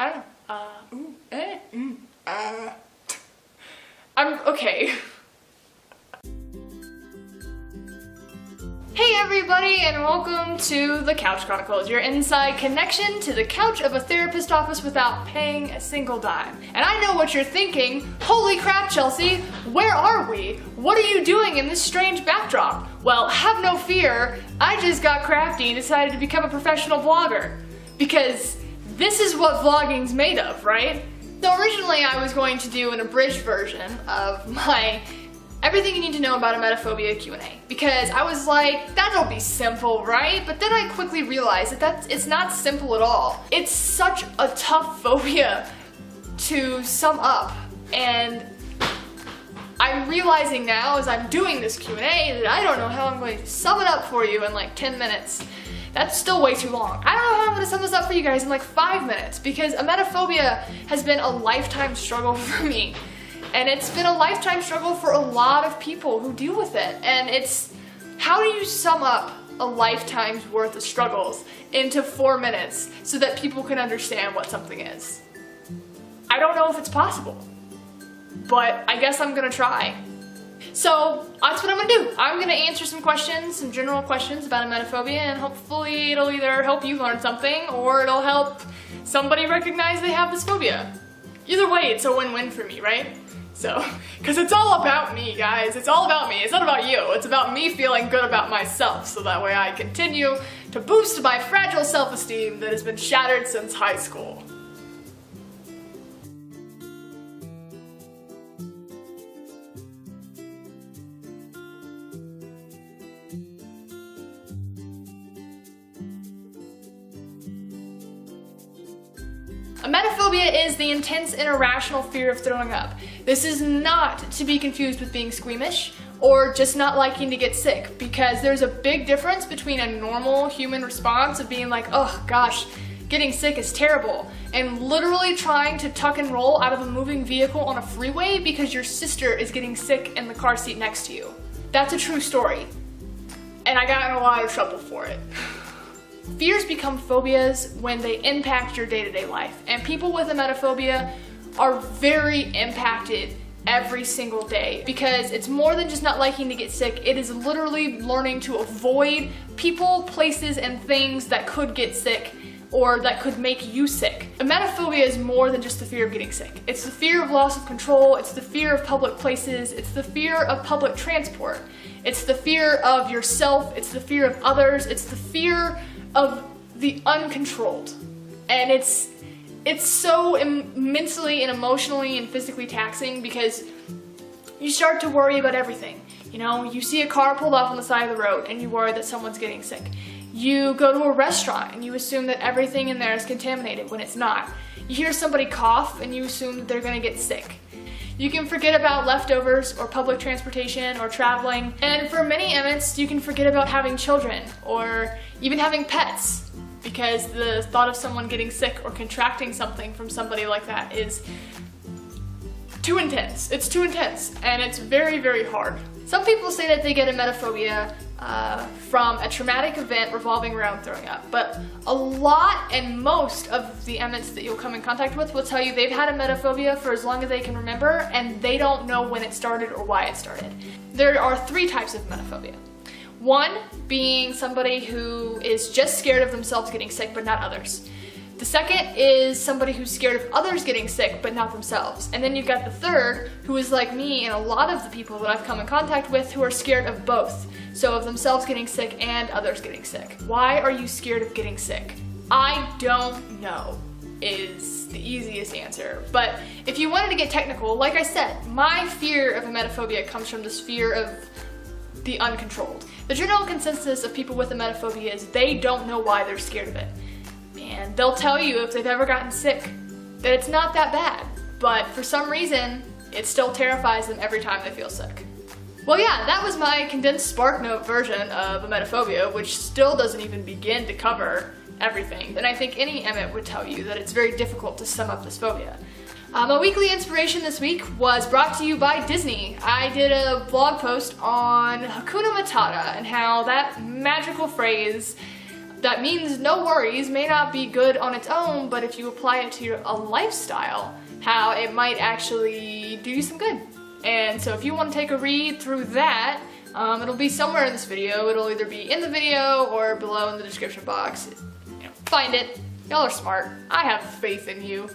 I don't know. I'm okay. Hey everybody, and welcome to the Couch Chronicles, your inside connection to the couch of a therapist office without paying a single dime. And I know what you're thinking. Holy crap, Chelsea, where are we? What are you doing in this strange backdrop? Well, have no fear, I just got crafty and decided to become a professional vlogger. Because this is what vlogging's made of, right? So originally I was going to do an abridged version of my everything you need to know about emetophobia Q&A, because I was like, that'll be simple, right? But then I quickly realized that it's not simple at all. It's such a tough phobia to sum up, and I'm realizing now as I'm doing this Q&A that I don't know how I'm going to sum it up for you in like 10 minutes. That's still way too long. I don't know how I'm going to sum this up for you guys in like 5 minutes, because emetophobia has been a lifetime struggle for me. And it's been a lifetime struggle for a lot of people who deal with it. And it's, how do you sum up a lifetime's worth of struggles into 4 minutes so that people can understand what something is? I don't know if it's possible, but I guess I'm gonna try. So that's what I'm gonna do. I'm gonna answer some questions, some general questions about emetophobia, and hopefully it'll either help you learn something or it'll help somebody recognize they have this phobia. Either way, it's a win-win for me, right? So, because it's all about me, guys. It's all about me. It's not about you. It's about me feeling good about myself, so that way I continue to boost my fragile self-esteem that has been shattered since high school. Emetophobia is the intense and irrational fear of throwing up. This is not to be confused with being squeamish or just not liking to get sick, because there's a big difference between a normal human response of being like, oh gosh, getting sick is terrible, and literally trying to tuck and roll out of a moving vehicle on a freeway because your sister is getting sick in the car seat next to you. That's a true story, and I got in a lot of trouble for it. Fears become phobias when they impact your day-to-day life, and people with emetophobia are very impacted every single day, because it's more than just not liking to get sick. It is literally learning to avoid people, places, and things that could get sick or that could make you sick. Emetophobia is more than just the fear of getting sick. It's the fear of loss of control, it's the fear of public places, it's the fear of public transport, it's the fear of yourself, it's the fear of others, it's the fear of the uncontrolled. And it's so mentally and emotionally and physically taxing, because you start to worry about everything. You know, you see a car pulled off on the side of the road and you worry that someone's getting sick. You go to a restaurant and you assume that everything in there is contaminated when it's not. You hear somebody cough and you assume that they're gonna get sick. You can forget about leftovers or public transportation or traveling. And for many Emets, you can forget about having children or even having pets, because the thought of someone getting sick or contracting something from somebody like that is too intense. It's too intense, and it's very, very hard. Some people say that they get emetophobia from a traumatic event revolving around throwing up, but a lot and most of the Emets that you'll come in contact with will tell you they've had emetophobia for as long as they can remember, and they don't know when it started or why it started. There are 3 types of emetophobia. One being somebody who is just scared of themselves getting sick but not others. The second is somebody who's scared of others getting sick but not themselves. And then you've got the third, who is like me and a lot of the people that I've come in contact with, who are scared of both. So of themselves getting sick and others getting sick. Why are you scared of getting sick? I don't know is the easiest answer. But if you wanted to get technical, like I said, my fear of emetophobia comes from this fear of the uncontrolled. The general consensus of people with emetophobia is they don't know why they're scared of it. And they'll tell you if they've ever gotten sick that it's not that bad, but for some reason, it still terrifies them every time they feel sick. Well, yeah, that was my condensed SparkNote version of emetophobia, which still doesn't even begin to cover everything. And I think any Emet would tell you that it's very difficult to sum up this phobia. My weekly inspiration this week was brought to you by Disney. I did a blog post on Hakuna Matata and how that magical phrase that means no worries may not be good on its own, but if you apply it to a lifestyle, how it might actually do you some good. And so if you want to take a read through that, it'll be somewhere in this video. It'll either be in the video or below in the description box. Find it. Y'all are smart. I have faith in you.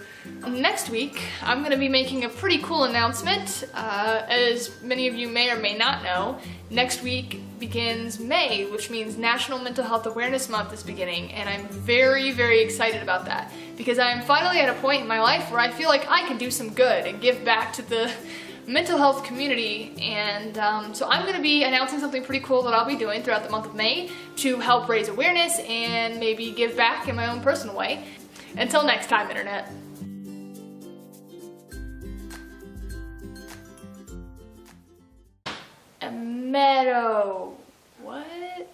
Next week, I'm going to be making a pretty cool announcement. As many of you may or may not know, next week begins May, which means National Mental Health Awareness Month is beginning, and I'm very, very excited about that because I am finally at a point in my life where I feel like I can do some good and give back to the mental health community, and so I'm going to be announcing something pretty cool that I'll be doing throughout the month of May to help raise awareness and maybe give back in my own personal way. Until next time, Internet. Emeto. What?